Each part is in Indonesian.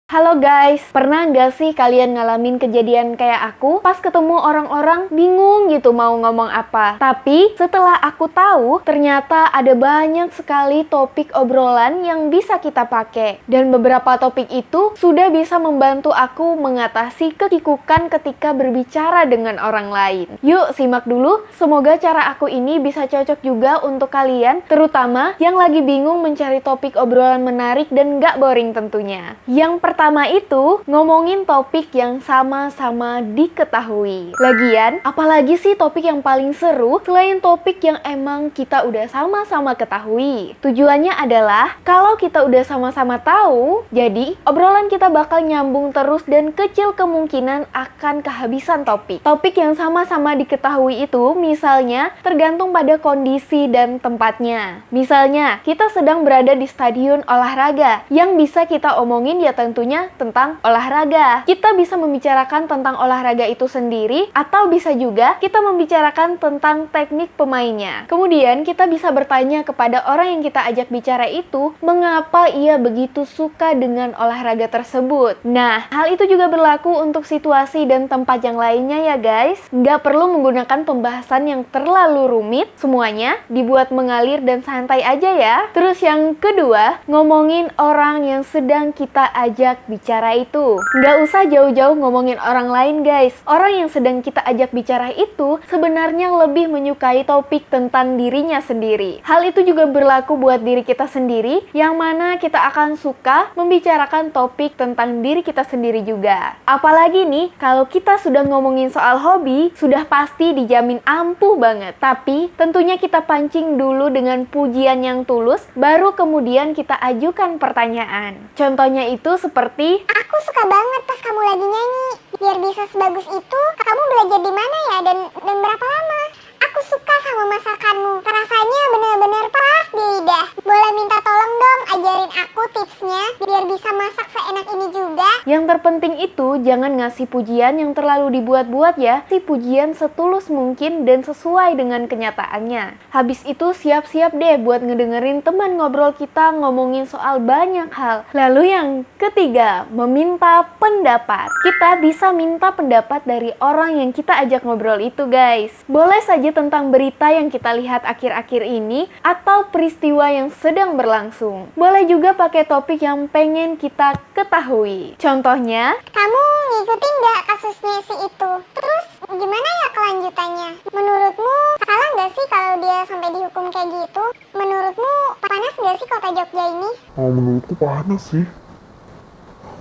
Halo guys, pernah nggak sih kalian ngalamin kejadian kayak aku? Pas ketemu orang-orang bingung gitu mau ngomong apa. Tapi setelah aku tahu, ternyata ada banyak sekali topik obrolan yang bisa kita pakai. Dan beberapa topik itu sudah bisa membantu aku mengatasi kekikukan ketika berbicara dengan orang lain. Yuk simak dulu, semoga cara aku ini bisa cocok juga untuk kalian, terutama yang lagi bingung mencari topik obrolan menarik dan nggak boring tentunya. Yang pertama itu, ngomongin topik yang sama-sama diketahui. Lagian, apalagi sih topik yang paling seru selain topik yang emang kita udah sama-sama ketahui? Tujuannya adalah, kalau kita udah sama-sama tahu, jadi obrolan kita bakal nyambung terus dan kecil kemungkinan akan kehabisan topik. Topik yang sama-sama diketahui itu misalnya tergantung pada kondisi dan tempatnya. Misalnya, kita sedang berada di stadion olahraga, yang bisa kita omongin ya tentunya tentang olahraga. Kita bisa membicarakan tentang olahraga itu sendiri, atau bisa juga kita membicarakan tentang teknik pemainnya. Kemudian kita bisa bertanya kepada orang yang kita ajak bicara itu, mengapa ia begitu suka dengan olahraga tersebut. Nah, hal itu juga berlaku untuk situasi dan tempat yang lainnya ya guys. Nggak perlu menggunakan pembahasan yang terlalu rumit, semuanya dibuat mengalir dan santai aja ya. Terus yang kedua, ngomongin orang yang sedang kita ajak bicara itu. Nggak usah jauh-jauh ngomongin orang lain guys. Orang yang sedang kita ajak bicara itu sebenarnya lebih menyukai topik tentang dirinya sendiri. Hal itu juga berlaku buat diri kita sendiri, yang mana kita akan suka membicarakan topik tentang diri kita sendiri juga. Apalagi nih, kalau kita sudah ngomongin soal hobi, sudah pasti dijamin ampuh banget. Tapi tentunya kita pancing dulu dengan pujian yang tulus, baru kemudian kita ajukan pertanyaan. Contohnya itu seperti, aku suka banget pas kamu lagi nyanyi. Biar bisa sebagus itu, kamu belajar di mana ya dan berapa lama? Aku suka sama masakanmu. Rasanya benar-benar pas di lidah. Boleh minta tolong dong ajarin aku tipsnya biar bisa masak seenak ini juga. Yang terpenting itu jangan ngasih pujian yang terlalu dibuat-buat ya. Si pujian setulus mungkin dan sesuai dengan kenyataannya. Habis itu siap-siap deh buat ngedengerin teman ngobrol kita ngomongin soal banyak hal. Lalu yang ketiga, meminta pendapat. Kita bisa minta pendapat dari orang yang kita ajak ngobrol itu guys. Boleh saja tentang berita yang kita lihat akhir-akhir ini atau peristiwa yang sedang berlangsung. Boleh juga pakai topik yang pengen kita ketahui. Contohnya, kamu ngikutin nggak kasusnya si itu? Terus gimana ya kelanjutannya? Menurutmu salah nggak sih kalau dia sampai dihukum kayak gitu? Menurutmu panas nggak sih kota Jogja ini? Oh, menurutku panas sih.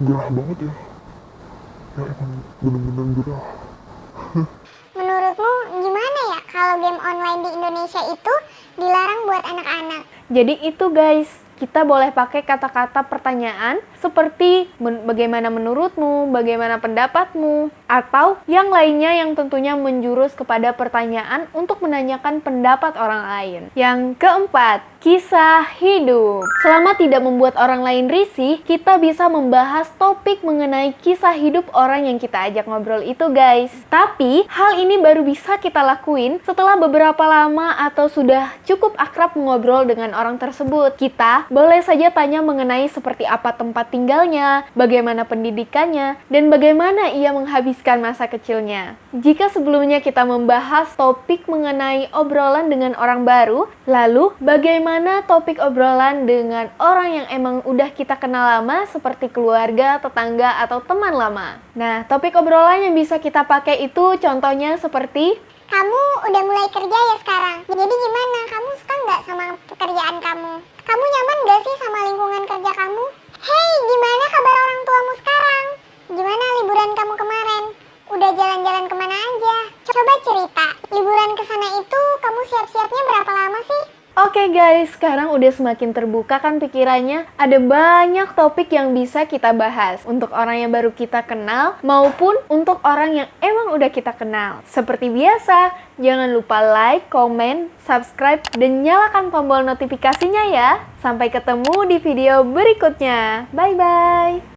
Gerah banget ya. Ya emang bener-bener gerah. Menurutmu gimana ya kalau game online di Indonesia itu dilarang buat anak-anak? jadi itu guys, kita boleh pakai kata-kata pertanyaan seperti bagaimana menurutmu, bagaimana pendapatmu, atau yang lainnya yang tentunya menjurus kepada pertanyaan untuk menanyakan pendapat orang lain. Yang keempat, kisah hidup. Selama tidak membuat orang lain risih, kita bisa membahas topik mengenai kisah hidup orang yang kita ajak ngobrol itu guys. Tapi, hal ini baru bisa kita lakuin setelah beberapa lama atau sudah cukup akrab mengobrol dengan orang tersebut. Kita boleh saja tanya mengenai seperti apa tempat tinggalnya, bagaimana pendidikannya, dan bagaimana ia menghabiskan masa kecilnya. Jika sebelumnya kita membahas topik mengenai obrolan dengan orang baru, lalu bagaimana topik obrolan dengan orang yang emang udah kita kenal lama seperti keluarga, tetangga, atau teman lama. Nah, topik obrolan yang bisa kita pakai itu contohnya seperti, kamu udah mulai kerja ya sekarang? Jadi gimana? Kamu suka nggak sama pekerjaan kamu? Kamu nyaman nggak sih sama lingkungan kerja kamu? Hei, gimana kabar orang tuamu sekarang? Gimana liburan kamu kemarin? Udah jalan-jalan kemana aja? Coba cerita, liburan ke sana itu kamu siap-siapnya berapa lama sih? Oke guys, sekarang udah semakin terbuka kan pikirannya? Ada banyak topik yang bisa kita bahas untuk orang yang baru kita kenal maupun untuk orang yang emang udah kita kenal. Seperti biasa, jangan lupa like, komen, subscribe, dan nyalakan tombol notifikasinya ya. Sampai ketemu di video berikutnya. Bye-bye!